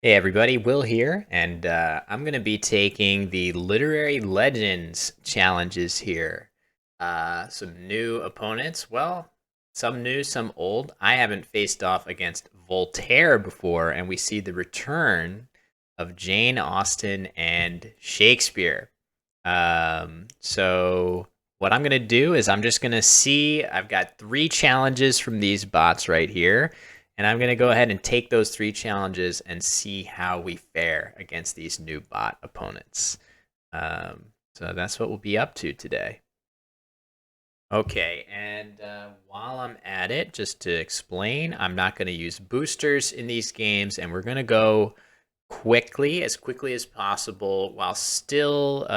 Hey everybody, Will here, and I'm going to be taking the Literary Legends challenges here. Some new opponents, well, some new, some old. I haven't faced off against Voltaire before, and we see the return of Jane Austen and Shakespeare. So what I'm going to do is I'm just going to see, I've got 3 challenges from these bots right here. And I'm going to go ahead and take those 3 challenges and see how we fare against these new bot opponents. So that's what we'll be up to today. Okay, and while I'm at it, just to explain, I'm not going to use boosters in these games, and we're going to go as quickly as possible, while still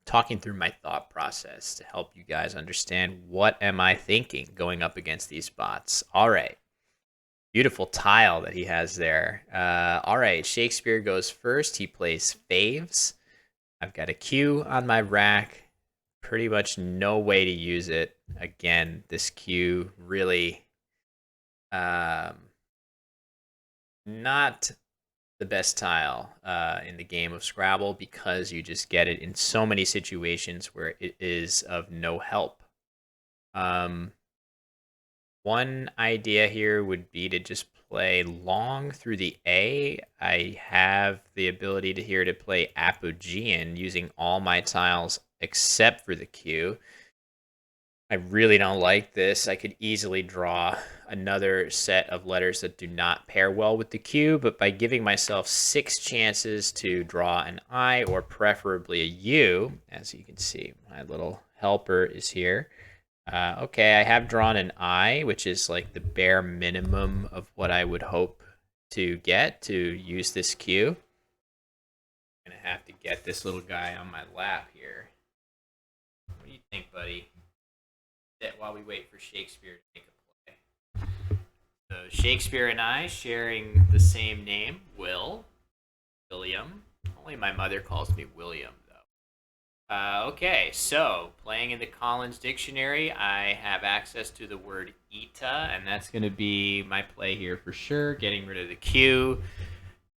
talking through my thought process to help you guys understand what am I thinking going up against these bots. All right. Beautiful tile that he has there. All right, Shakespeare goes first. He plays faves. I've got a Q on my rack. Pretty much no way to use it. Again, this Q really not the best tile in the game of Scrabble because you just get it in so many situations where it is of no help. One idea here would be to just play long through the A. I have the ability to play Apogean using all my tiles except for the Q. I really don't like this. I could easily draw another set of letters that do not pair well with the Q, but by giving myself 6 chances to draw an I or preferably a U, as you can see, my little helper is here. Okay, I have drawn an I, which is like the bare minimum of what I would hope to get to use this Q. I'm going to have to get this little guy on my lap here. What do you think, buddy? While we wait for Shakespeare to make a play. So Shakespeare and I sharing the same name, William. Only my mother calls me William, though. Okay, so playing in the Collins Dictionary, I have access to the word eta, and that's going to be my play here for sure. Getting rid of the Q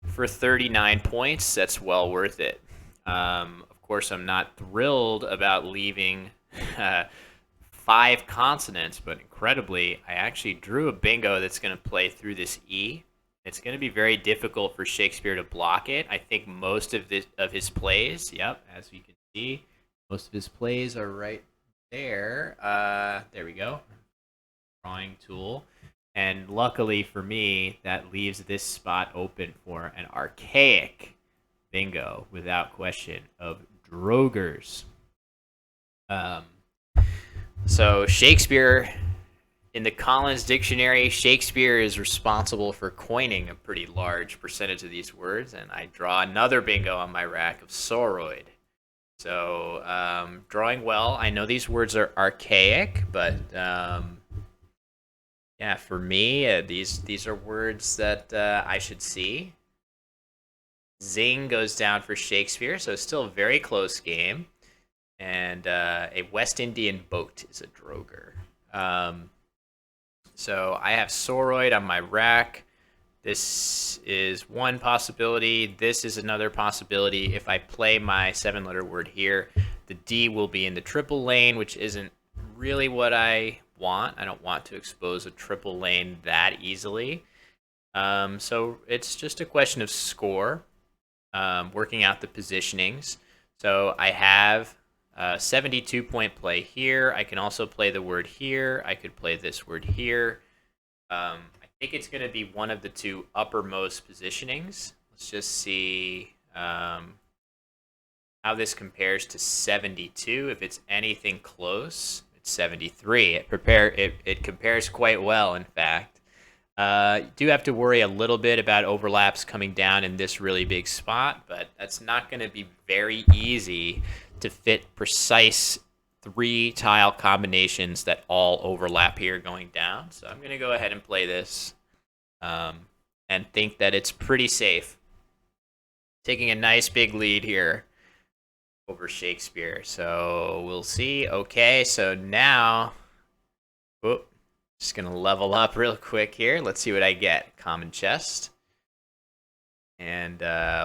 for 39 points. That's well worth it. Of course, I'm not thrilled about leaving 5 consonants, but incredibly, I actually drew a bingo that's going to play through this E. It's going to be very difficult for Shakespeare to block it. I think most of his plays, yep, as we can see, most of his plays are right there. There we go. Drawing tool. And luckily for me, that leaves this spot open for an archaic bingo, without question, of Drogers. So Shakespeare, in the Collins Dictionary, Shakespeare is responsible for coining a pretty large percentage of these words, and I draw another bingo on my rack of soroid. So drawing well. I know these words are archaic, but yeah, for me, these are words that I should see. Zing goes down for Shakespeare, so still a very close game. And a West Indian boat is a droger. So I have soroid on my rack. This is one possibility. This is another possibility. If I play my 7-letter word here, the D will be in the triple lane, which isn't really what I want. I don't want to expose a triple lane that easily. So it's just a question of score, working out the positionings. So I have 72-point play here. I can also play the word here. I could play this word here. I think it's going to be one of the 2 uppermost positionings. Let's just see how this compares to 72. If it's anything close, it's 73. It compares quite well, in fact. Do have to worry a little bit about overlaps coming down in this really big spot, but that's not going to be very easy to fit precise 3 tile combinations that all overlap here going down. So I'm going to go ahead and play this and think that it's pretty safe. Taking a nice big lead here over Shakespeare. So we'll see. Okay, so now, just going to level up real quick here. Let's see what I get. Common chest. And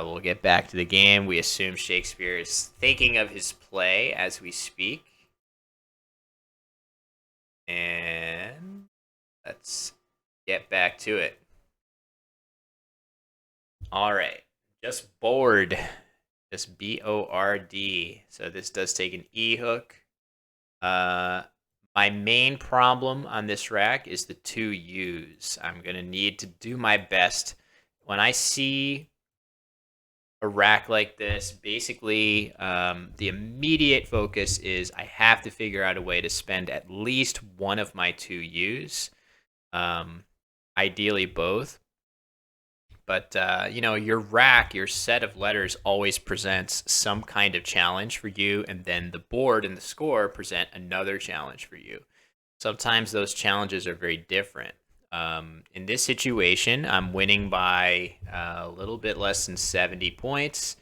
we'll get back to the game. We assume Shakespeare is thinking of his play as we speak. And let's get back to it. All right. Just bored. Just B-O-R-D. So this does take an E hook. My main problem on this rack is the 2 U's. I'm going to need to do my best. When I see a rack like this, basically the immediate focus is I have to figure out a way to spend at least one of my 2 U's. Ideally both. But, your rack, your set of letters always presents some kind of challenge for you, and then the board and the score present another challenge for you. Sometimes those challenges are very different. In this situation, I'm winning by a little bit less than 70 points,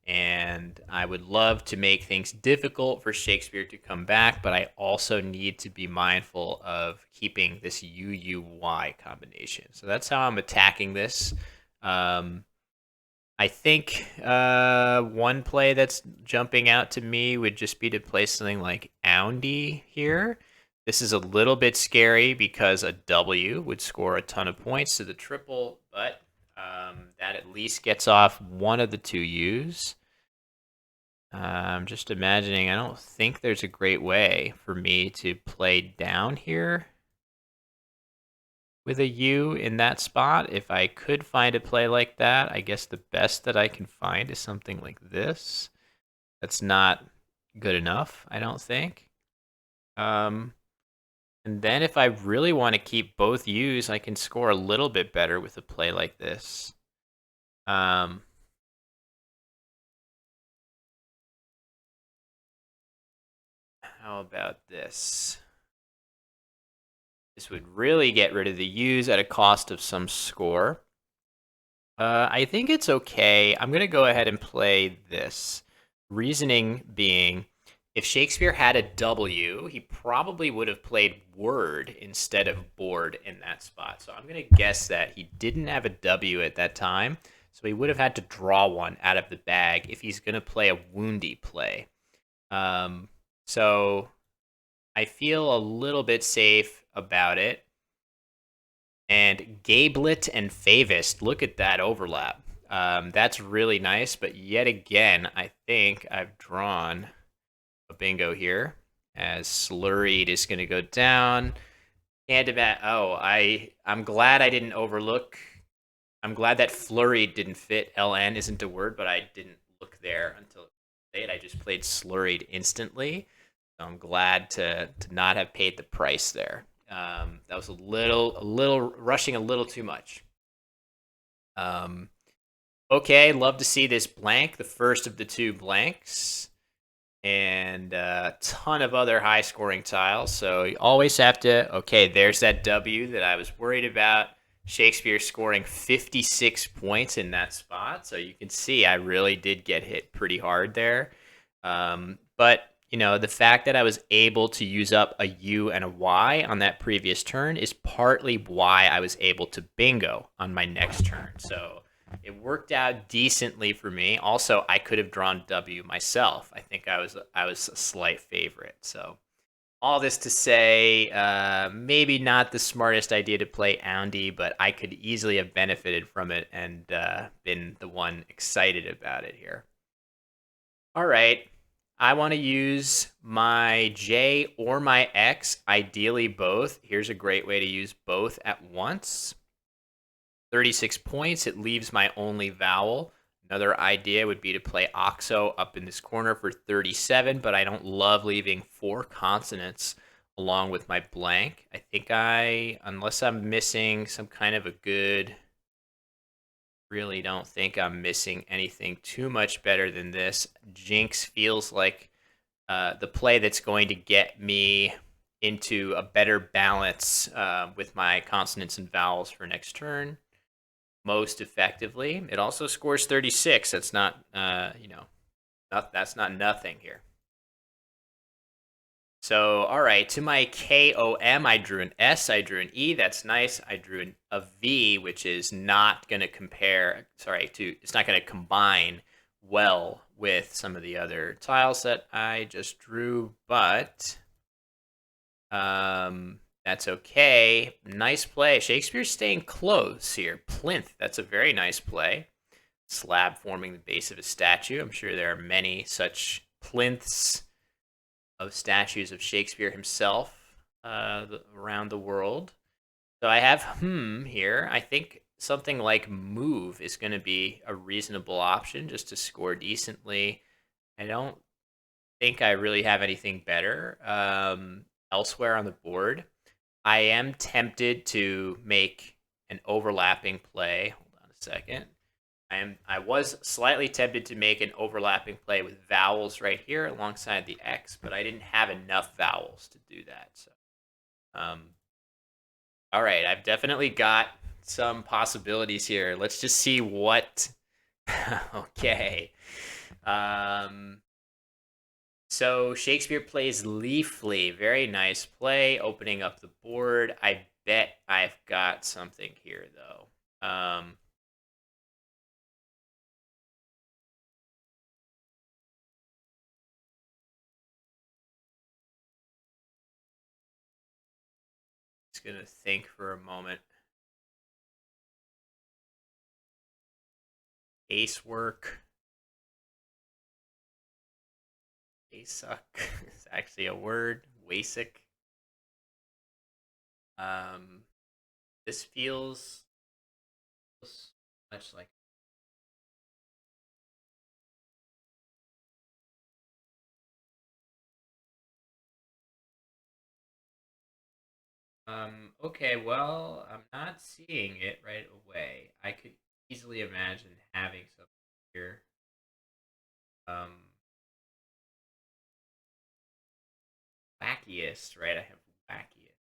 and I would love to make things difficult for Shakespeare to come back, but I also need to be mindful of keeping this UUY combination. So that's how I'm attacking this. I think one play that's jumping out to me would just be to play something like Oundy here. This is a little bit scary because a W would score a ton of points to the triple, but that at least gets off one of the 2 U's. I'm just imagining, I don't think there's a great way for me to play down here with a U in that spot. If I could find a play like that, I guess the best that I can find is something like this. That's not good enough, I don't think. And then if I really want to keep both U's, I can score a little bit better with a play like this. How about this? This would really get rid of the U's at a cost of some score. I think it's okay. I'm going to go ahead and play this. Reasoning being, if Shakespeare had a W, he probably would have played word instead of board in that spot. So I'm going to guess that he didn't have a W at that time. So he would have had to draw one out of the bag if he's going to play a woundy play. So I feel a little bit safe about it. And Gablet and Favist, look at that overlap. That's really nice, but yet again, I think I've drawn a bingo here, as Slurried is going to go down. I'm glad I didn't overlook. I'm glad that Flurried didn't fit. LN isn't a word, but I didn't look there until late. I just played Slurried instantly. So I'm glad to not have paid the price there. That was a little rushing a little too much. Okay, love to see this blank, the first of the 2 blanks, and a ton of other high-scoring tiles. So you always have to, okay, there's that W that I was worried about. Shakespeare scoring 56 points in that spot. So you can see I really did get hit pretty hard there. But the fact that I was able to use up a U and a Y on that previous turn is partly why I was able to bingo on my next turn. So it worked out decently for me. Also, I could have drawn W myself. I think I was a slight favorite. So all this to say, maybe not the smartest idea to play Oundy, but I could easily have benefited from it and been the one excited about it here. All right. I want to use my J or my X, ideally both. Here's a great way to use both at once. 36 points, it leaves my only vowel. Another idea would be to play OXO up in this corner for 37, but I don't love leaving 4 consonants along with my blank. I think unless I'm missing some kind of a good, really don't think I'm missing anything too much better than this. Jinx feels like the play that's going to get me into a better balance with my consonants and vowels for next turn most effectively. It also scores 36. That's not, that's not nothing here. So, all right, to my KOM, I drew an S, I drew an E. That's nice. I drew a V, which is not going to it's not going to combine well with some of the other tiles that I just drew, but that's okay. Nice play. Shakespeare's staying close here. Plinth, that's a very nice play. Slab forming the base of a statue. I'm sure there are many such plinths of statues of Shakespeare himself around the world. So I have here. I think something like move is going to be a reasonable option just to score decently. I don't think I really have anything better elsewhere on the board. I am tempted to make an overlapping play. Hold on a second. I was slightly tempted to make an overlapping play with vowels right here alongside the X, but I didn't have enough vowels to do that. So, all right, I've definitely got some possibilities here. Let's just see what. Okay. So Shakespeare plays Leafly. Very nice play, opening up the board. I bet I've got something here though. Just gonna think for a moment. Ace work. Aisuck is actually a word. Wasic. This feels much like. Okay, well, I'm not seeing it right away. I could easily imagine having something here. Um, Wackiest, right? I have wackiest.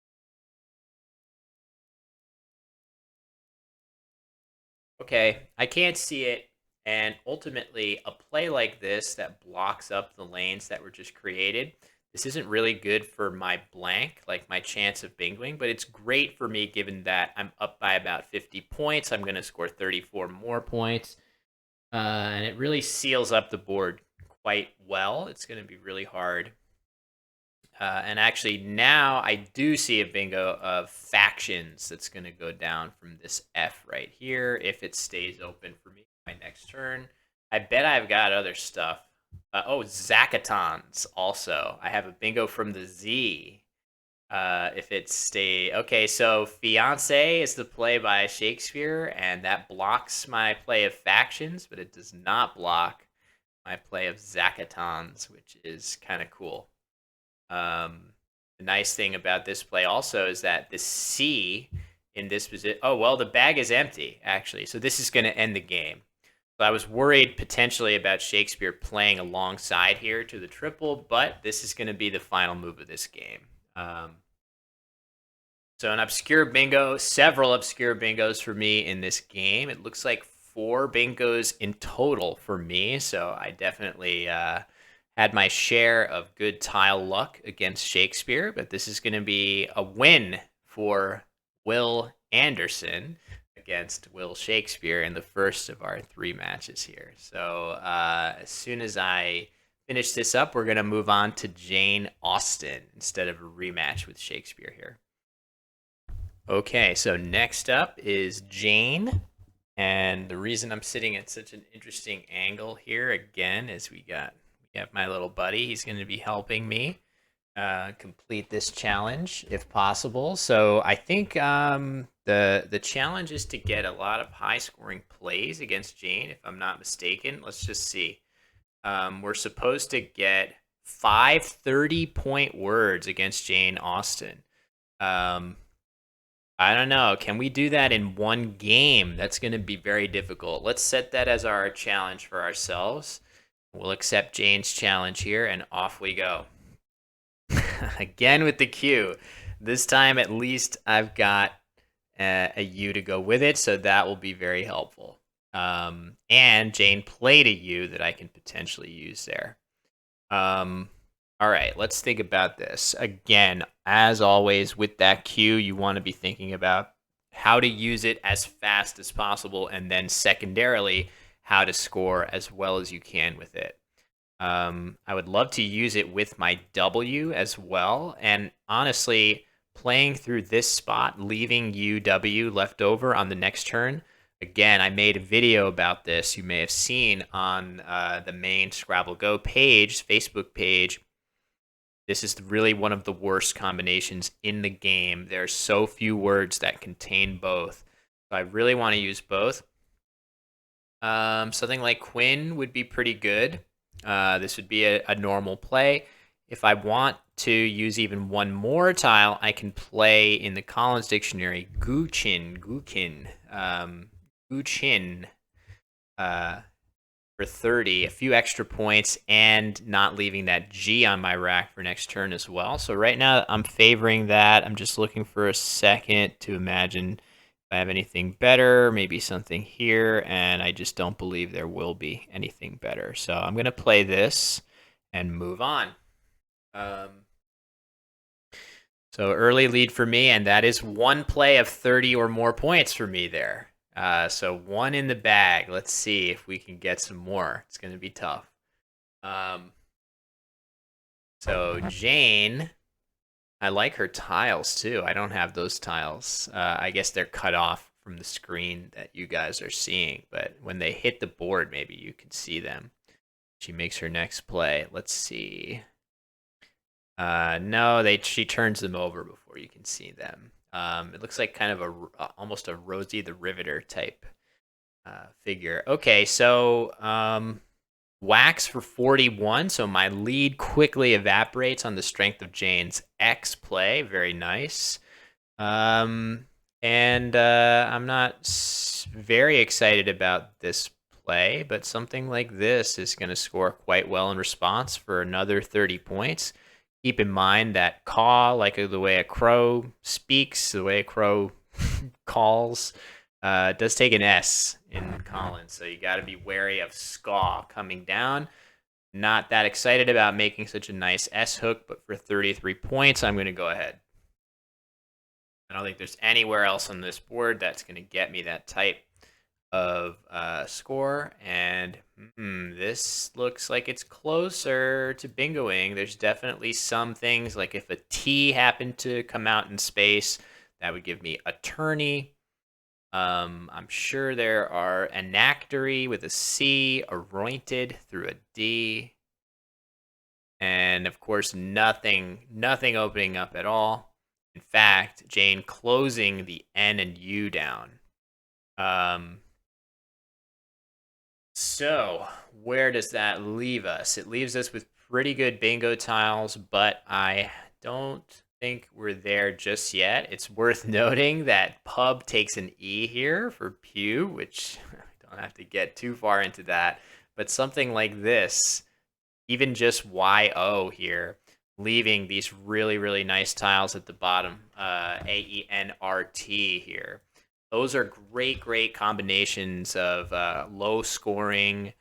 Okay, I can't see it. And ultimately, a play like this that blocks up the lanes that were just created, this isn't really good for my blank, like my chance of bingoing, but it's great for me given that I'm up by about 50 points. I'm going to score 34 more points. And it really seals up the board quite well. It's going to be really hard. And actually, now I do see a bingo of factions that's going to go down from this F right here if it stays open for me my next turn. I bet I've got other stuff. Zacatons also. I have a bingo from the Z. If it stay okay, so fiance is the play by Shakespeare, and that blocks my play of factions, but it does not block my play of Zacatons, which is kind of cool. The nice thing about this play also is that the C in this position. Oh well, the bag is empty actually, so this is going to end the game. So I was worried potentially about Shakespeare playing alongside here to the triple, but this is going to be the final move of this game. So an obscure bingo, several obscure bingos for me in this game. It looks like 4 bingos in total for me. So I definitely had my share of good tile luck against Shakespeare, but this is going to be a win for Will Anderson against Will Shakespeare in the first of our 3 matches here. So as soon as I finish this up, we're going to move on to Jane Austen instead of a rematch with Shakespeare here. Okay, so next up is Jane. And the reason I'm sitting at such an interesting angle here again is we have my little buddy. He's going to be helping me complete this challenge if possible. So I think the challenge is to get a lot of high scoring plays against Jane, if I'm not mistaken. Let's just see. We're supposed to get 5 30-point words against Jane Austen. I don't know. Can we do that in one game? That's going to be very difficult. Let's set that as our challenge for ourselves. We'll accept Jane's challenge here, and off we go. Again with the Q. This time, at least, I've got a U to go with it, so that will be very helpful. And Jane played a U that I can potentially use there. All right, let's think about this. Again, as always, with that cue, you want to be thinking about how to use it as fast as possible, and then secondarily, how to score as well as you can with it. I would love to use it with my W as well. And honestly, playing through this spot, leaving UW left over on the next turn. Again, I made a video about this you may have seen on the main Scrabble Go page, Facebook page. This is really one of the worst combinations in the game. There are so few words that contain both. So I really want to use both. Something like Quinn would be pretty good. This would be a normal play. If I want to use even one more tile, I can play in the Collins Dictionary Guchin, for 30, a few extra points, and not leaving that G on my rack for next turn as well. So right now I'm favoring that. I'm just looking for a second to imagine if I have anything better, maybe something here, and I just don't believe there will be anything better. So I'm going to play this and move on. So early lead for me, and that is one play of 30 or more points for me there. So one in the bag. Let's see if we can get some more. It's going to be tough. So Jane, I like her tiles too. I don't have those tiles. I guess they're cut off from the screen that you guys are seeing, but when they hit the board, maybe you can see them. She makes her next play. Let's see. No, she turns them over before you can see them. It looks like kind of almost a Rosie the Riveter type figure. Okay, so wax for 41. So my lead quickly evaporates on the strength of Jane's X play. Very nice. And I'm not very excited about this play, but something like this is going to score quite well in response for another 30 points. Keep in mind that caw, like the way a crow speaks, the way a crow calls, does take an S in Collins. So you got to be wary of scaw coming down. Not that excited about making such a nice S hook, but for 33 points, I'm going to go ahead. I don't think there's anywhere else on this board that's going to get me that type of score, and this looks like it's closer to bingoing. There's definitely some things, like if a T happened to come out in space, that would give me attorney. I'm sure there are enactory with a C, anointed through a D, and of course nothing opening up at all. In fact, Jane closing the N and U down. So where does that leave us? It leaves us with pretty good bingo tiles, but I don't think we're there just yet. It's worth noting that pub takes an E here for pew, which I don't have to get too far into that, but something like this, even just YO here, leaving these really, really nice tiles at the bottom, AENRT here. Those are great combinations of low scoring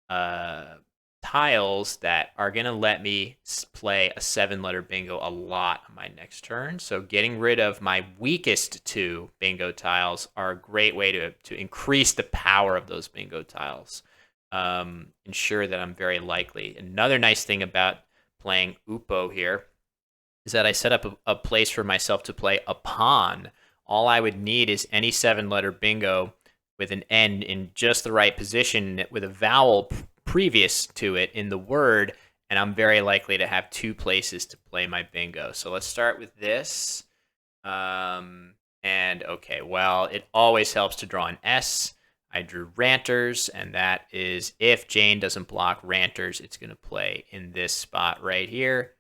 tiles that are going to let me play a 7-letter bingo a lot on my next turn. So getting rid of my weakest 2 bingo tiles are a great way to increase the power of those bingo tiles. Ensure that I'm very likely. Another nice thing about playing Upo here is that I set up a place for myself to play a pawn. All I would need is any 7-letter bingo with an N in just the right position with a vowel previous to it in the word, and I'm very likely to have 2 places to play my bingo. So let's start with this. And okay, well, it always helps to draw an S. I drew Ranters, and that is if Jane doesn't block Ranters, it's going to play in this spot right here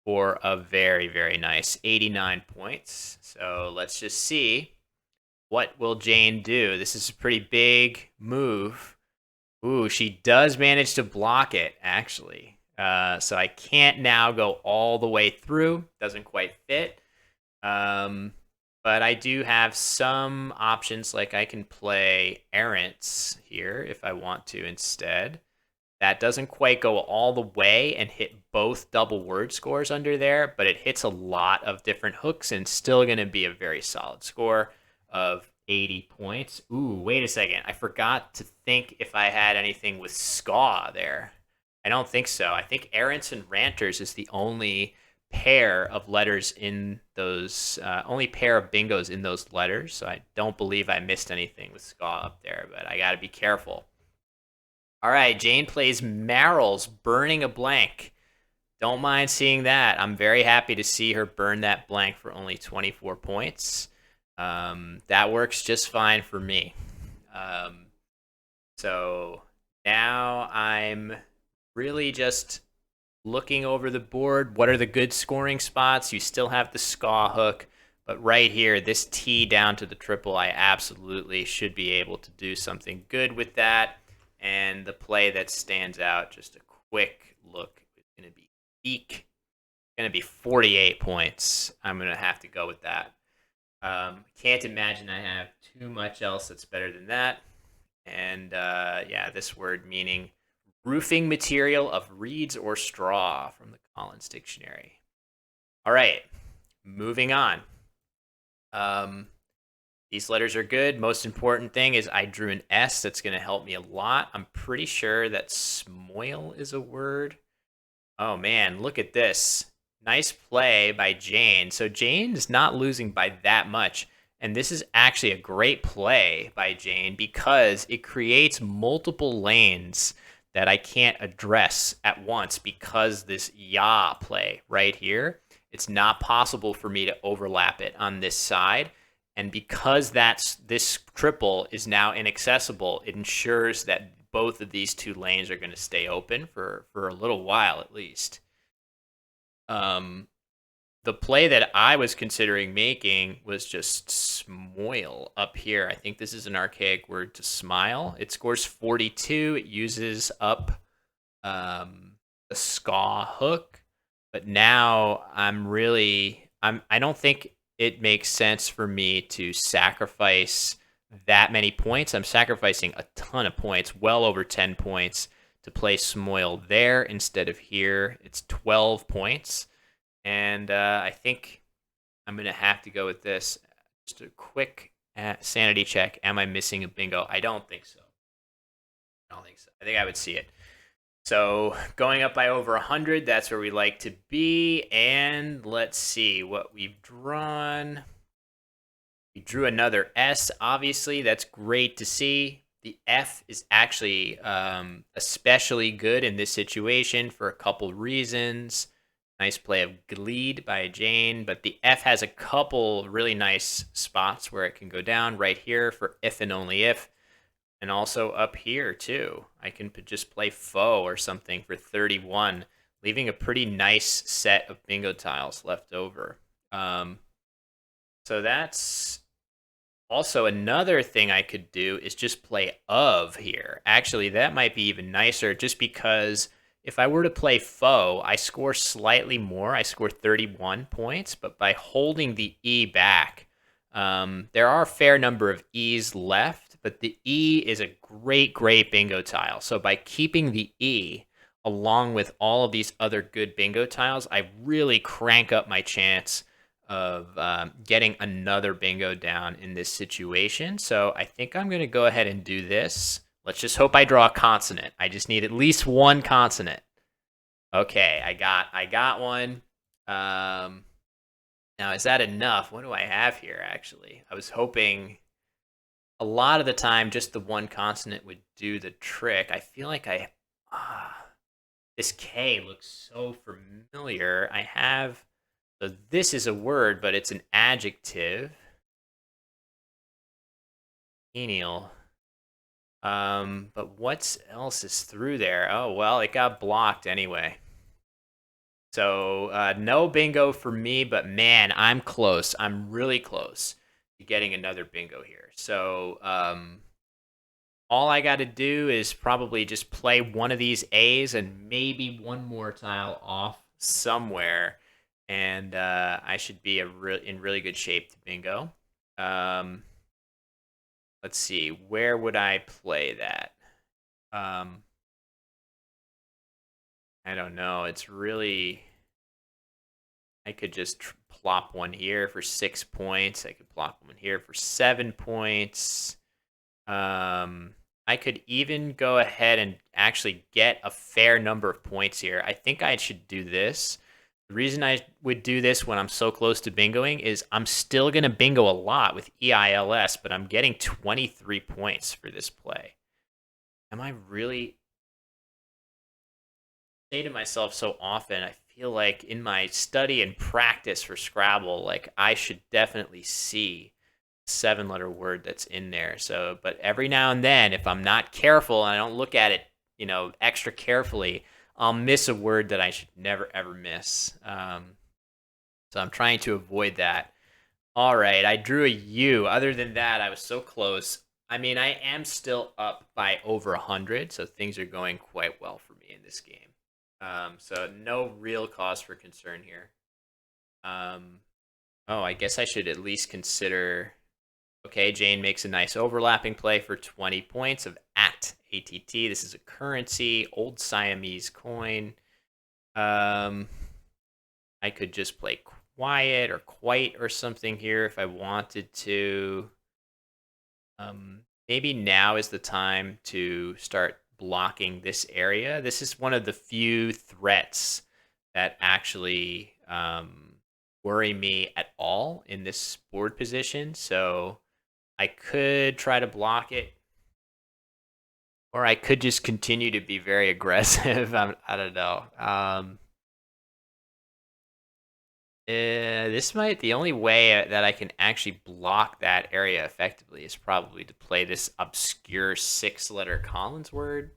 for a very nice 89 points. So let's just see, what will Jane do? This is a pretty big move. Ooh, she does manage to block it, actually. So I can't now go all the way through. Doesn't quite fit. But I do have some options, like I can play Errants here if I want to instead. That doesn't quite go all the way and hit both double word scores under there, but it hits a lot of different hooks and still going to be a very solid score of 80 points. Ooh, wait a second. I forgot to think if I had anything with SCAW there. I don't think so. I think Errants and Ranters is the only pair of letters in those, only pair of bingos in those letters. So I don't believe I missed anything with SCAW up there, but I got to be careful. All right, Jane plays Marrels, burning a blank. Don't mind seeing that. I'm very happy to see her burn that blank for only 24 points. That works just fine for me. Um, so now I'm really just looking over the board. What are the good scoring spots? You still have the SCAW hook, but right here, this T down to the triple, I absolutely should be able to do something good with that. And the play that stands out, just a quick look, is going to be Eek. Going to be 48 points. I'm going to have to go with that. Can't imagine I have too much else that's better than that. And yeah, this word meaning roofing material of reeds or straw from the Collins Dictionary. All right, moving on. These letters are good. Most important thing is I drew an S. That's going to help me a lot. I'm pretty sure that smoil is a word. Oh, man, look at this. Nice play by Jane. So Jane's not losing by that much. And this is actually a great play by Jane because it creates multiple lanes that I can't address at once because this ya play right here, it's not possible for me to overlap it on this side. And because this triple is now inaccessible, it ensures that both of these two lanes are going to stay open for a little while at least. The play that I was considering making was just smoil up here. I think this is an archaic word to smile. It scores 42. It uses up the SCAW hook, but now I don't think it makes sense for me to sacrifice that many points. I'm sacrificing a ton of points, well over 10 points, to play smoil there instead of here. It's 12 points. And I think I'm going to have to go with this. Just a quick sanity check. Am I missing a bingo? I don't think so. I think I would see it. So going up by over 100, that's where we like to be. And let's see what we've drawn. We drew another S, obviously. That's great to see. The F is actually especially good in this situation for a couple reasons. Nice play of Gleed by Jane, but the F has a couple really nice spots where it can go down right here for if and only if. And also up here, too. I can just play Foe or something for 31, leaving a pretty nice set of bingo tiles left over. So that's also another thing I could do is just play of here. Actually, that might be even nicer just because if I were to play Foe, I score slightly more. I score 31 points, but by holding the E back, there are a fair number of E's left, but the E is a great, great bingo tile. So by keeping the E along with all of these other good bingo tiles, I really crank up my chance of getting another bingo down in this situation. So I think I'm going to go ahead and do this. Let's just hope I draw a consonant. I just need at least one consonant. Okay, I got one. Now, is that enough? What do I have here, actually? I was hoping a lot of the time just the one consonant would do the trick. I feel like this K looks so familiar. So this is a word, but it's an adjective. Menial. But what else is through there? Oh, well, it got blocked anyway. So no bingo for me, but man, I'm close. I'm really close to getting another bingo here. So all I got to do is probably just play one of these A's and maybe one more tile off somewhere, and I should be in really good shape to bingo. Let's see, where would I play that? I don't know. It's really. I could just plop one here for 6 points. I could plop one here for 7 points. I could even go ahead and actually get a fair number of points here. I think I should do this. The reason I would do this when I'm so close to bingoing is I'm still going to bingo a lot with EILS, but I'm getting 23 points for this play. Am I really say to myself so often, I feel like in my study and practice for Scrabble, like I should definitely see 7-letter word that's in there. So, but every now and then, if I'm not careful and I don't look at it, extra carefully, I'll miss a word that I should never ever miss. So I'm trying to avoid that. All right, I drew a U. Other than that, I was so close. I mean, I am still up by over 100, so things are going quite well for me in this game. So no real cause for concern here. Oh, I guess I should at least consider. Okay, Jane makes a nice overlapping play for 20 points of ATT. This is a currency, old Siamese coin. I could just play quiet or quite or something here if I wanted to. Maybe now is the time to start blocking this area. This is one of the few threats that actually worry me at all in this board position. So I could try to block it, or I could just continue to be very aggressive. I don't know. The only way that I can actually block that area effectively is probably to play this obscure 6-letter Collins word.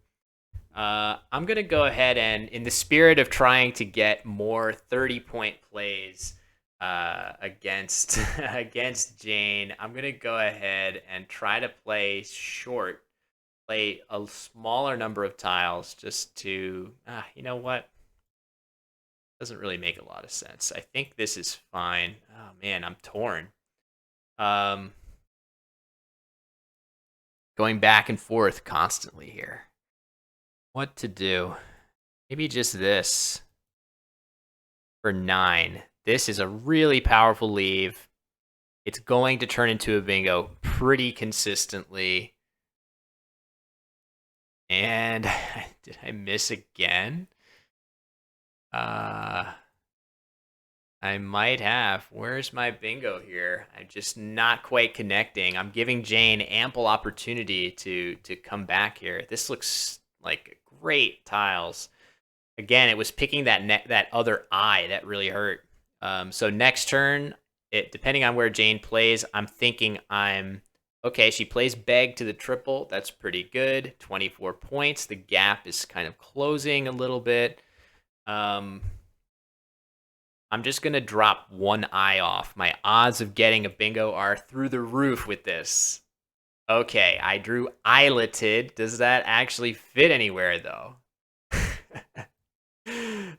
I'm going to go ahead and, in the spirit of trying to get more 30-point plays against against Jane, I'm going to go ahead and try to play short, play a smaller number of tiles just to, you know what? Doesn't really make a lot of sense. I think this is fine. Oh man, I'm torn. Going back and forth constantly here. What to do? Maybe just this for 9. This is a really powerful leave. It's going to turn into a bingo pretty consistently. And did I miss again? I might have. Where's my bingo here? I'm just not quite connecting. I'm giving Jane ample opportunity to come back here. This looks like great tiles. Again, it was picking that other eye that really hurt. So next turn, depending on where Jane plays, I'm thinking okay. She plays beg to the triple. That's pretty good. 24 points. The gap is kind of closing a little bit. I'm just going to drop one eye off. My odds of getting a bingo are through the roof with this. Okay, I drew eyeleted. Does that actually fit anywhere, though?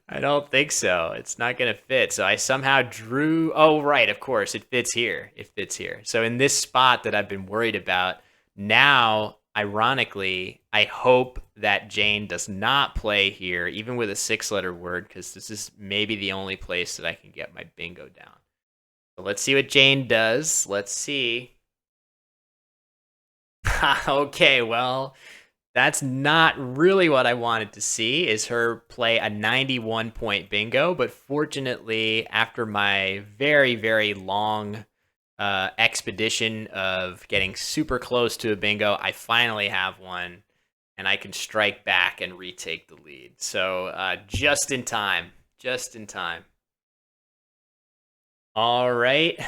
I don't think so. It's not going to fit. So I somehow drew. Oh, right. Of course. It fits here. It fits here. So in this spot that I've been worried about, now, ironically, I hope that Jane does not play here, even with a 6-letter word, because this is maybe the only place that I can get my bingo down. So let's see what Jane does. Let's see. Okay, well, that's not really what I wanted to see, is her play a 91-point bingo. But fortunately, after my very, very long expedition of getting super close to a bingo, I finally have one, and I can strike back and retake the lead. So just in time. Just in time. All right.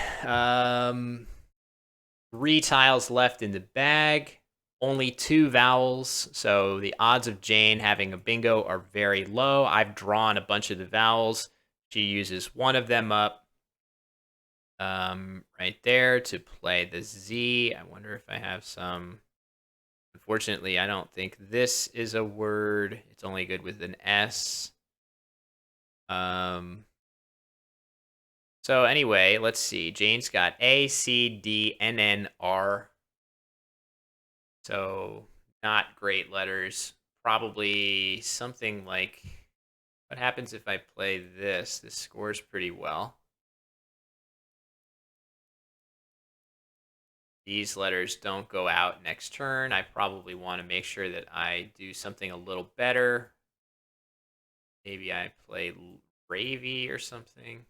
3 tiles left in the bag. Only 2 vowels, so the odds of Jane having a bingo are very low. I've drawn a bunch of the vowels. She uses one of them up right there to play the Z. I wonder if I have some. Unfortunately, I don't think this is a word. It's only good with an S. So anyway, let's see. Jane's got A, C, D, N, N, R. So not great letters. Probably something like What happens if I play this? This scores pretty well. These letters don't go out next turn. I probably want to make sure that I do something a little better. Maybe I play Ravy or something.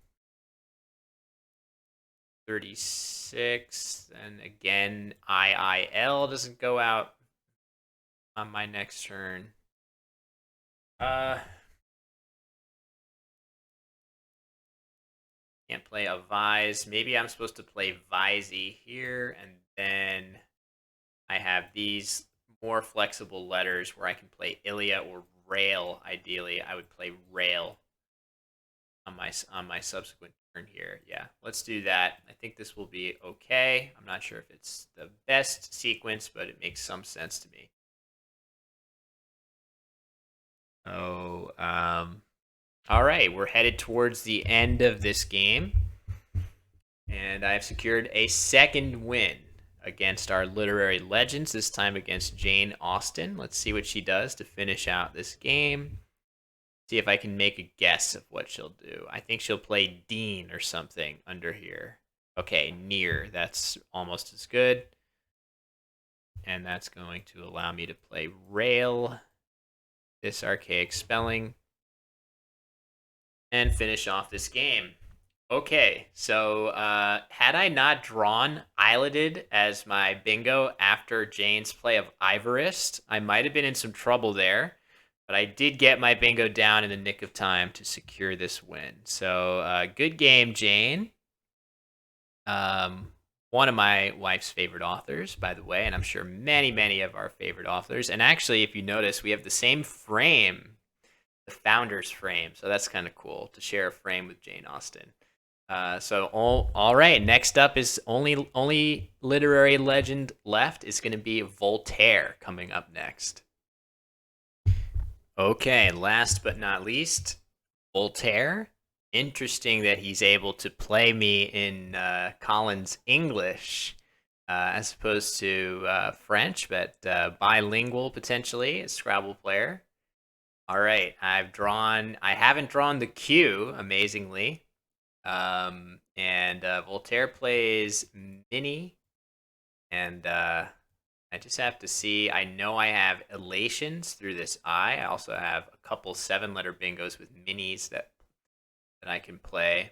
36. And again, IIL doesn't go out on my next turn. Can't play a Vise. Maybe I'm supposed to play Visey here, and then I have these more flexible letters where I can play Ilia or Rail. Ideally, I would play Rail on my subsequent turn here. Yeah, let's do that. I think this will be okay. I'm not sure if it's the best sequence, but it makes some sense to me. Oh, all right, we're headed towards the end of this game, and I've secured a second win against our literary legends, this time against Jane Austen. Let's see what she does to finish out this game. See if I can make a guess of what she'll do. I think she'll play Dean or something under here. Okay, near. That's almost as good. And that's going to allow me to play Rail, this archaic spelling, and finish off this game. Okay, so had I not drawn Eyelided as my bingo after Jane's play of Ivorist, I might have been in some trouble there. But I did get my bingo down in the nick of time to secure this win. So good game, Jane. One of my wife's favorite authors, by the way, and I'm sure many, many of our favorite authors. And actually, if you notice, we have the same frame, the founder's frame. So that's kind of cool to share a frame with Jane Austen. So all right. Next up is only literary legend left is going to be Voltaire coming up next. Okay, last but not least, Voltaire. Interesting that he's able to play me in Colin's English as opposed to French, but bilingual potentially, a Scrabble player. All right, I haven't drawn the Q, amazingly. And Voltaire plays Mini, and I just have to see. I know I have elations through this I also have a couple 7-letter bingos with minis that I can play.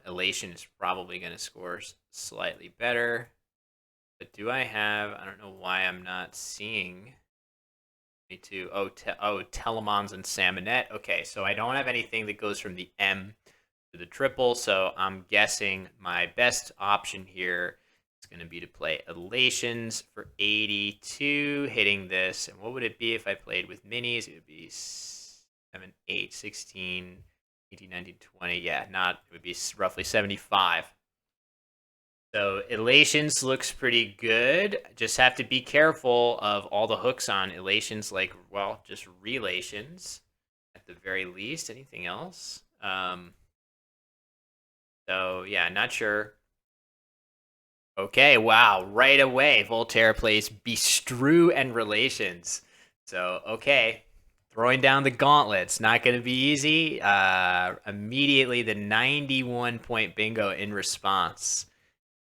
Elation is probably going to score slightly better. But do I have... I don't know why I'm not seeing... Me too. Telemons and Salmonette. Okay, so I don't have anything that goes from the M to the triple, so I'm guessing my best option here is going to be to play Elations for 82, hitting this. And what would it be if I played with minis? It would be 7, 8, 16, 18, 19, 20. Yeah, it would be roughly 75. So Elations looks pretty good. Just have to be careful of all the hooks on Elations, like, well, just relations at the very least. Anything else? So, yeah, not sure. Okay, wow, right away, Voltaire plays Bestrew and Relations. So, okay, throwing down the gauntlets, not going to be easy. Immediately, the 91-point bingo in response.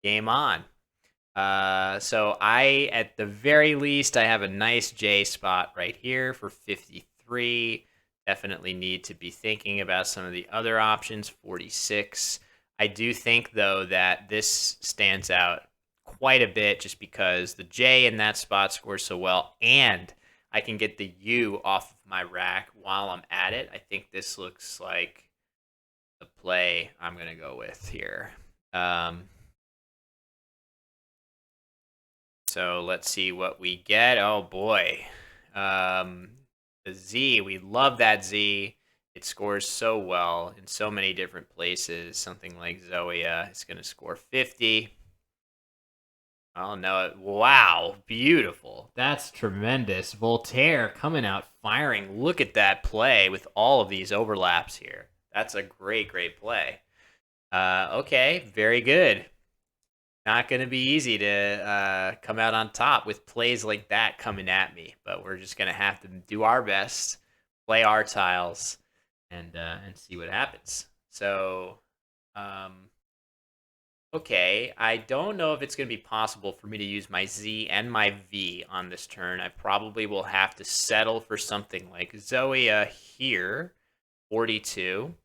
Game on. So at the very least, I have a nice J spot right here for 53. Definitely need to be thinking about some of the other options, 46. I do think, though, that this stands out quite a bit just because the J in that spot scores so well, and I can get the U off of my rack while I'm at it. I think this looks like the play I'm going to go with here. So let's see what we get. Oh, boy. The Z, we love that Z. It scores so well in so many different places. Something like Zoea is going to score 50. Oh, no. Wow. Beautiful. That's tremendous. Voltaire coming out firing. Look at that play with all of these overlaps here. That's a great, great play. Okay. Very good. Not going to be easy to come out on top with plays like that coming at me, but we're just going to have to do our best, play our tiles, and see what happens. So, um, okay, I don't know if it's going to be possible for me to use my Z and my V on this turn. I probably will have to settle for something like Zoea here, 42.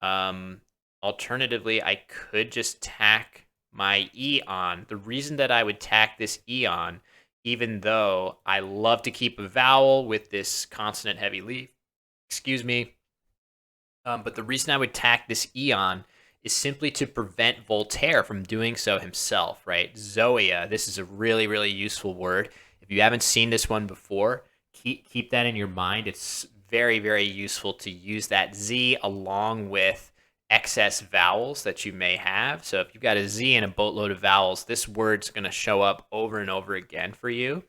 Um, Alternatively, I could just tack my E on. The reason that I would tack this E on, even though I love to keep a vowel with this consonant heavy leaf, excuse me, but the reason I would tack this E on is simply to prevent Voltaire from doing so himself, right? Zoea, this is a really, really useful word. If you haven't seen this one before, keep that in your mind. It's very, very useful to use that Z along with excess vowels that you may have. So if you've got a Z and a boatload of vowels, this word's going to show up over and over again for you.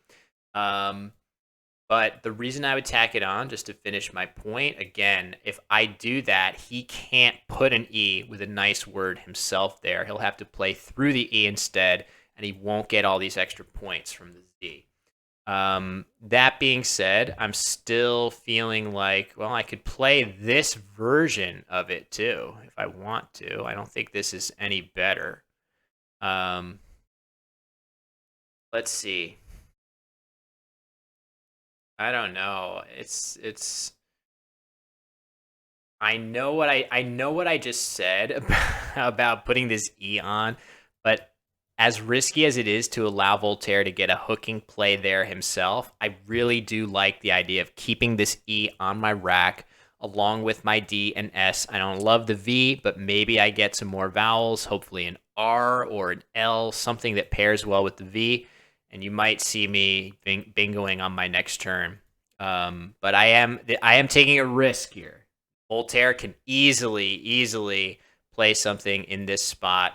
But the reason I would tack it on, just to finish my point, again, if I do that, he can't put an E with a nice word himself there. He'll have to play through the E instead, and he won't get all these extra points from the Z. That being said, I'm still feeling like, well, I could play this version of it too, if I want to. I don't think this is any better. Let's see. I don't know. I know what I just said about putting this E on, but as risky as it is to allow Voltaire to get a hooking play there himself, I really do like the idea of keeping this E on my rack along with my D and S. I don't love the V, but maybe I get some more vowels, hopefully an R or an L, something that pairs well with the V, and you might see me bingoing on my next turn. But I am taking a risk here. Voltaire can easily play something in this spot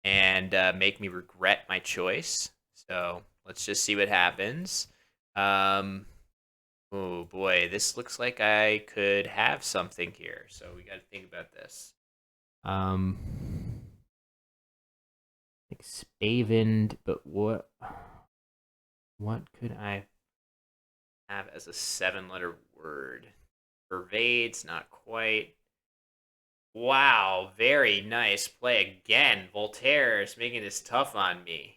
and make me regret my choice. So let's just see what happens. Oh boy, this looks like I could have something here. So we got to think about this. Like spavined, but what could I have as a 7-letter word? Pervades, not quite. Wow, very nice play again. Voltaire is making this tough on me.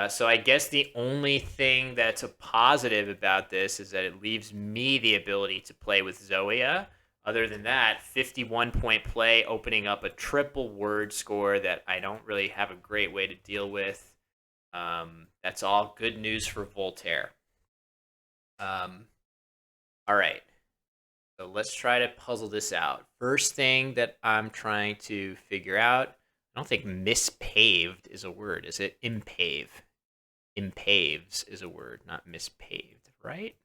So I guess the only thing that's a positive about this is that it leaves me the ability to play with Zoea. Other than that, 51-point play, opening up a triple word score that I don't really have a great way to deal with. That's all good news for Voltaire. All right. So let's try to puzzle this out. First thing that I'm trying to figure out, I don't think mispaved is a word. Is it impave? Impaves is a word, not mispaved, right?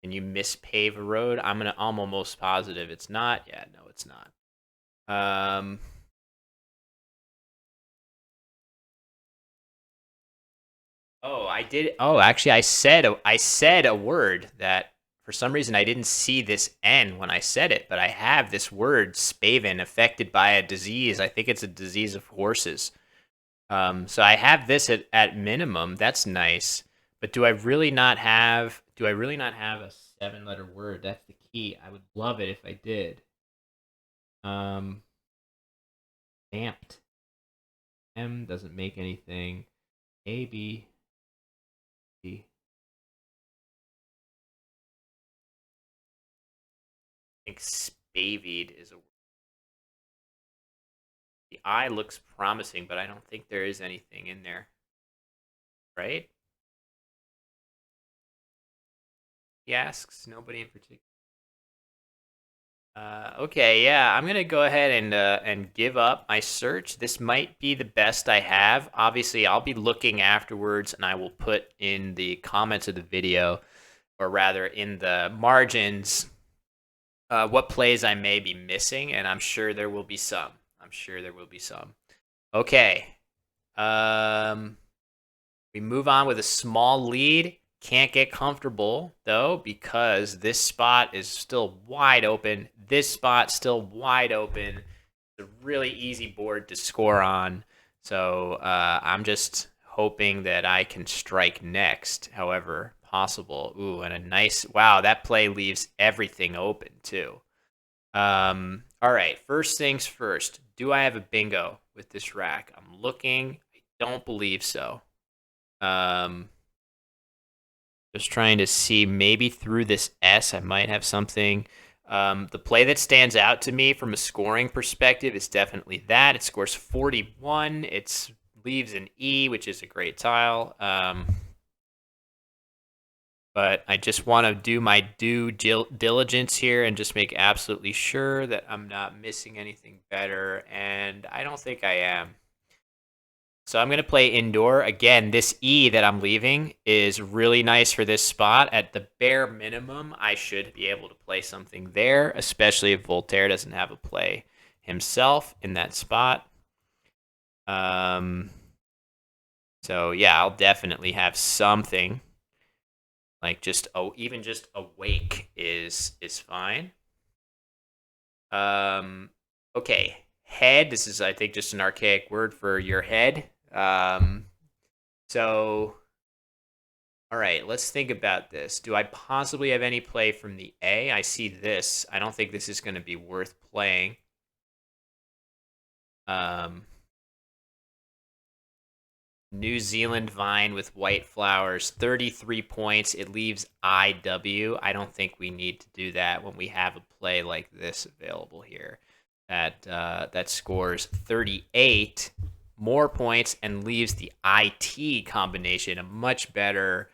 Can you mispave a road? I'm almost positive it's not. Yeah, no, it's not. Oh, I did. Oh, actually, I said a word that for some reason I didn't see this N when I said it, but I have this word spaven affected by a disease. I think it's a disease of horses. So I have this at minimum. That's nice. But do I really not have a 7-letter word? That's the key. I would love it if I did. Vamped. M doesn't make anything. A B C. I think spavied is a word. The I looks promising, but I don't think there is anything in there. Right? He asks. Nobody in particular. Okay, yeah, I'm gonna go ahead and give up my search. This might be the best I have. Obviously, I'll be looking afterwards, and I will put in the comments of the video, or rather in the margins, what plays I may be missing, and I'm sure there will be some. Okay. We move on with a small lead. Can't get comfortable, though, because this spot is still wide open. This spot still wide open. It's a really easy board to score on. So I'm just hoping that I can strike next, however possible. Ooh, and a nice, wow, that play leaves everything open too. All right, first things first. Do I have a bingo with this rack? I'm looking. I don't believe so. Just trying to see, maybe through this S, I might have something. The play that stands out to me from a scoring perspective is definitely that. It scores 41. It leaves an E, which is a great tile. But I just want to do my due diligence here and just make absolutely sure that I'm not missing anything better. And I don't think I am. So I'm going to play indoor. Again, this E that I'm leaving is really nice for this spot. At the bare minimum, I should be able to play something there, especially if Voltaire doesn't have a play himself in that spot. So yeah, I'll definitely have something. Like just even just awake is fine. Okay, head. This is, I think, just an archaic word for your head. So, all right, let's think about this. Do I possibly have any play from the A? I see this. I don't think this is going to be worth playing. New Zealand vine with white flowers, 33 points. It leaves IW. I don't think we need to do that when we have a play like this available here. That scores 38 more points and leaves the IT combination, a much better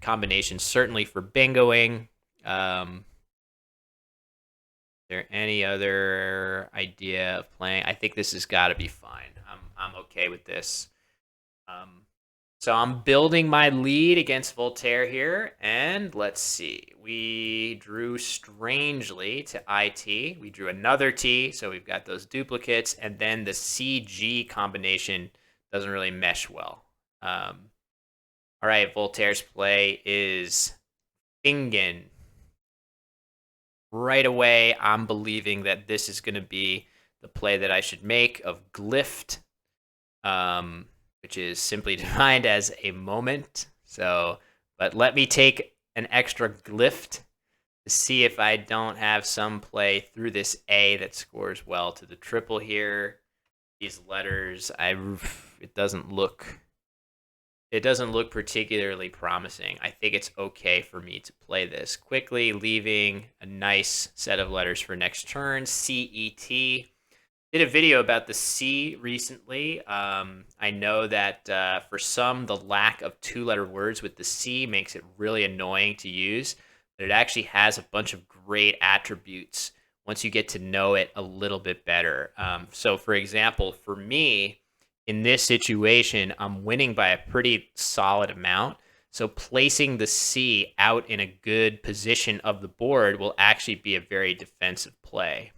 combination, certainly for bingoing. Is there any other idea of playing? I think this has got to be fine. I'm okay with this. So I'm building my lead against Voltaire here, and let's see. We drew strangely to IT. We drew another T, so we've got those duplicates, and then the CG combination doesn't really mesh well. All right, Voltaire's play is Fingen. Right away, I'm believing that this is going to be the play that I should make of Glypht. Which is simply defined as a moment. So, but let me take an extra glyph to see if I don't have some play through this A that scores well to the triple here. These letters, it doesn't look particularly promising. I think it's okay for me to play this quickly, leaving a nice set of letters for next turn. CET. Did a video about the C recently. I know that for some, the lack of two-letter words with the C makes it really annoying to use, but it actually has a bunch of great attributes once you get to know it a little bit better. So, for example, for me, in this situation, I'm winning by a pretty solid amount. So placing the C out in a good position of the board will actually be a very defensive play.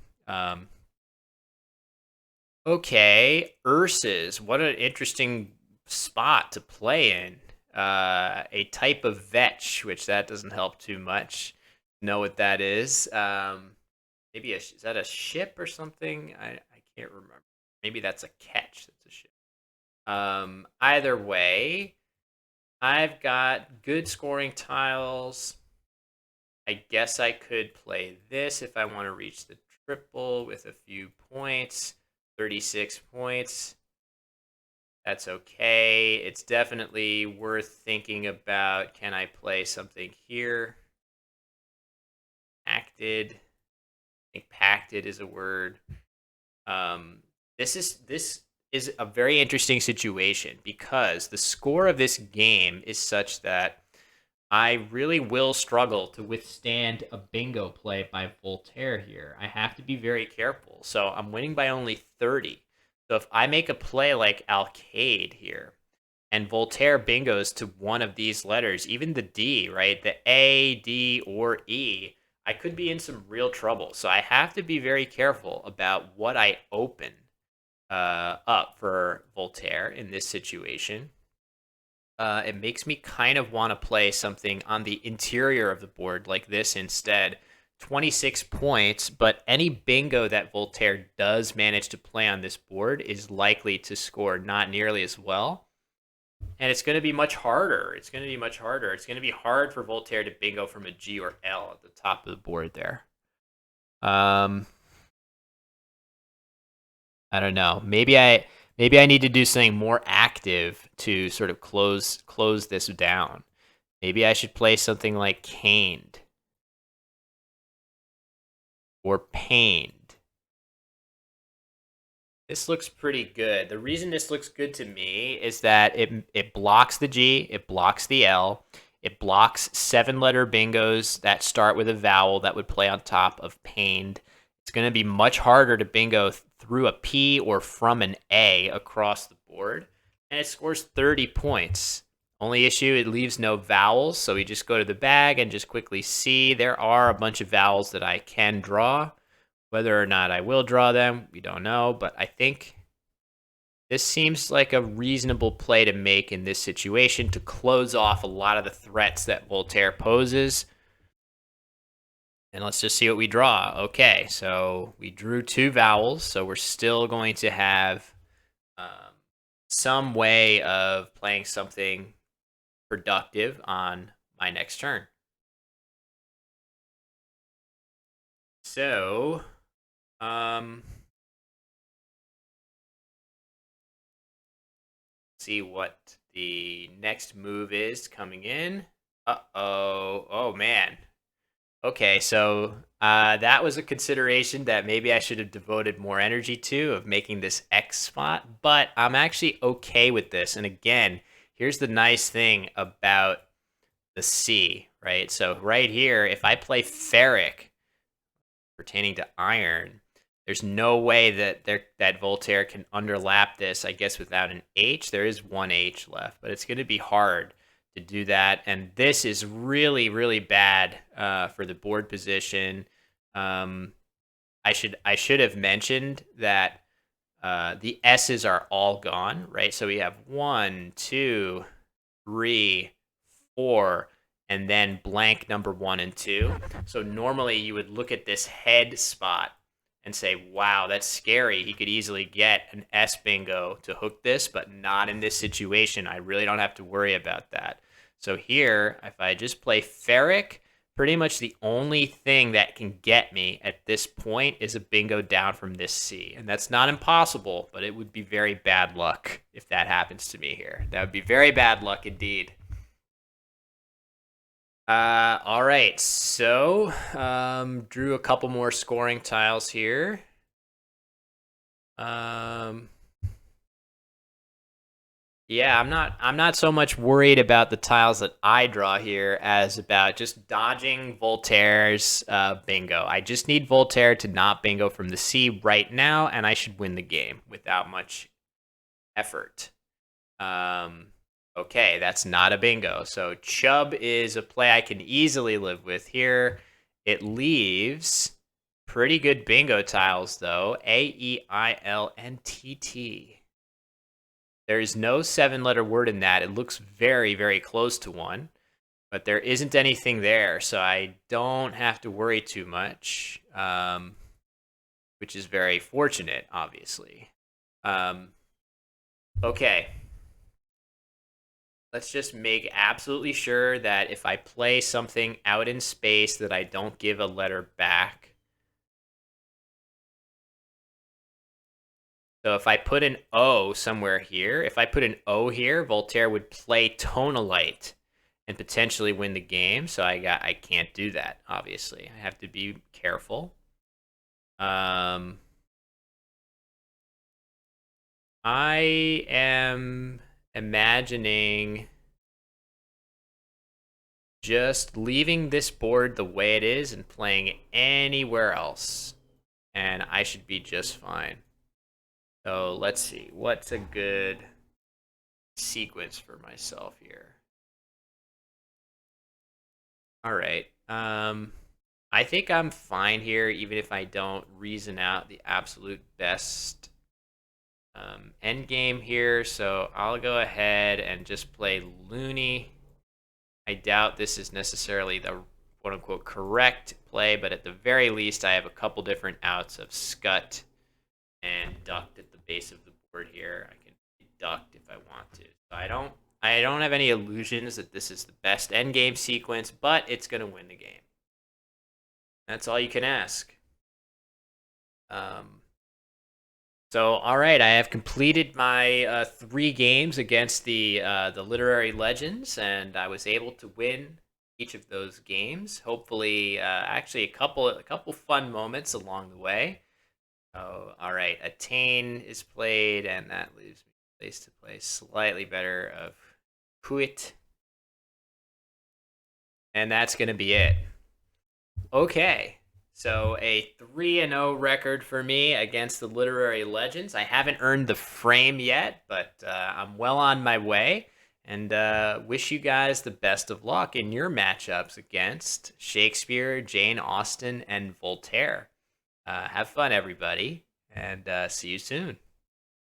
Okay, Urses. What an interesting spot to play in. A type of vetch, which that doesn't help too much. Know what that is? Maybe is that a ship or something? I can't remember. Maybe that's a catch. That's a ship. Either way, I've got good scoring tiles. I guess I could play this if I want to reach the triple with a few points. 36 points. That's okay. It's definitely worth thinking about. Can I play something here? Acted. I think pacted is a word. This is a very interesting situation because the score of this game is such that I really will struggle to withstand a bingo play by Voltaire here. I have to be very careful. So I'm winning by only 30. So if I make a play like Alcade here, and Voltaire bingos to one of these letters, even the D, right? The A, D, or E, I could be in some real trouble. So I have to be very careful about what I open up for Voltaire in this situation. It makes me kind of want to play something on the interior of the board like this instead. 26 points, but any bingo that Voltaire does manage to play on this board is likely to score not nearly as well. And it's going to be much harder. It's going to be much harder. It's going to be hard for Voltaire to bingo from a G or L at the top of the board there. I don't know. Maybe I need to do something more active to sort of close this down. Maybe I should play something like caned or pained. This looks pretty good. The reason this looks good to me is that it blocks the G, it blocks the L, it blocks 7-letter bingos that start with a vowel that would play on top of pained. It's going to be much harder to bingo through a P or from an A across the board. And it scores 30 points. Only issue, it leaves no vowels, so we just go to the bag and just quickly see there are a bunch of vowels that I can draw. Whether or not I will draw them, we don't know, but I think this seems like a reasonable play to make in this situation to close off a lot of the threats that Voltaire poses. And let's just see what we draw. Okay, so we drew 2 vowels, so we're still going to have some way of playing something productive on my next turn. So, see what the next move is coming in. Uh-oh. Oh, man. Okay, so that was a consideration that maybe I should have devoted more energy to, of making this X spot, but I'm actually okay with this. And again, here's the nice thing about the C, right? So right here, if I play ferric pertaining to iron, there's no way that Voltaire can underlap this, I guess, without an H. There is one H left, but it's going to be hard to do that. And this is really, really bad for the board position. I should have mentioned that the S's are all gone, right? So we have 1, 2, 3, 4, and then blank number 1 and 2. So normally you would look at this head spot and say, wow, that's scary. He could easily get an S bingo to hook this, but not in this situation. I really don't have to worry about that. So here, if I just play ferric, pretty much the only thing that can get me at this point is a bingo down from this C. And that's not impossible, but it would be very bad luck if that happens to me here. That would be very bad luck indeed. All right, so drew a couple more scoring tiles here. Yeah, I'm not so much worried about the tiles that I draw here as about just dodging Voltaire's bingo. I just need Voltaire to not bingo from the C right now, and I should win the game without much effort. Okay, that's not a bingo. So Chubb is a play I can easily live with here. It leaves pretty good bingo tiles, though. A, E, I, L, and T, T. There is no 7-letter word in that. It looks very, very close to one, but there isn't anything there, so I don't have to worry too much, which is very fortunate, obviously. Okay. Let's just make absolutely sure that if I play something out in space that I don't give a letter back. So if I put an O somewhere here, if I put an O here, Voltaire would play Tonalite and potentially win the game. So I can't do that, obviously. I have to be careful. I am imagining just leaving this board the way it is and playing anywhere else, and I should be just fine. So let's see, what's a good sequence for myself here? All right, I think I'm fine here, even if I don't reason out the absolute best end game here. So I'll go ahead and just play Looney. I doubt this is necessarily the quote-unquote correct play, but at the very least, I have a couple different outs of scut and ducked at the base of the board here. I can ducked if I want to. So I don't have any illusions that this is the best endgame sequence, but it's going to win the game. That's all you can ask. Um, so, all right, I have completed my 3 games against the literary legends, and I was able to win each of those games. Hopefully, actually a couple fun moments along the way. Oh, all right. Attain is played, and that leaves me a place to play slightly better of Quit, and that's going to be it. Okay. So a 3-0 record for me against the literary legends. I haven't earned the frame yet, but I'm well on my way. And wish you guys the best of luck in your matchups against Shakespeare, Jane Austen, and Voltaire. Have fun, everybody, and see you soon.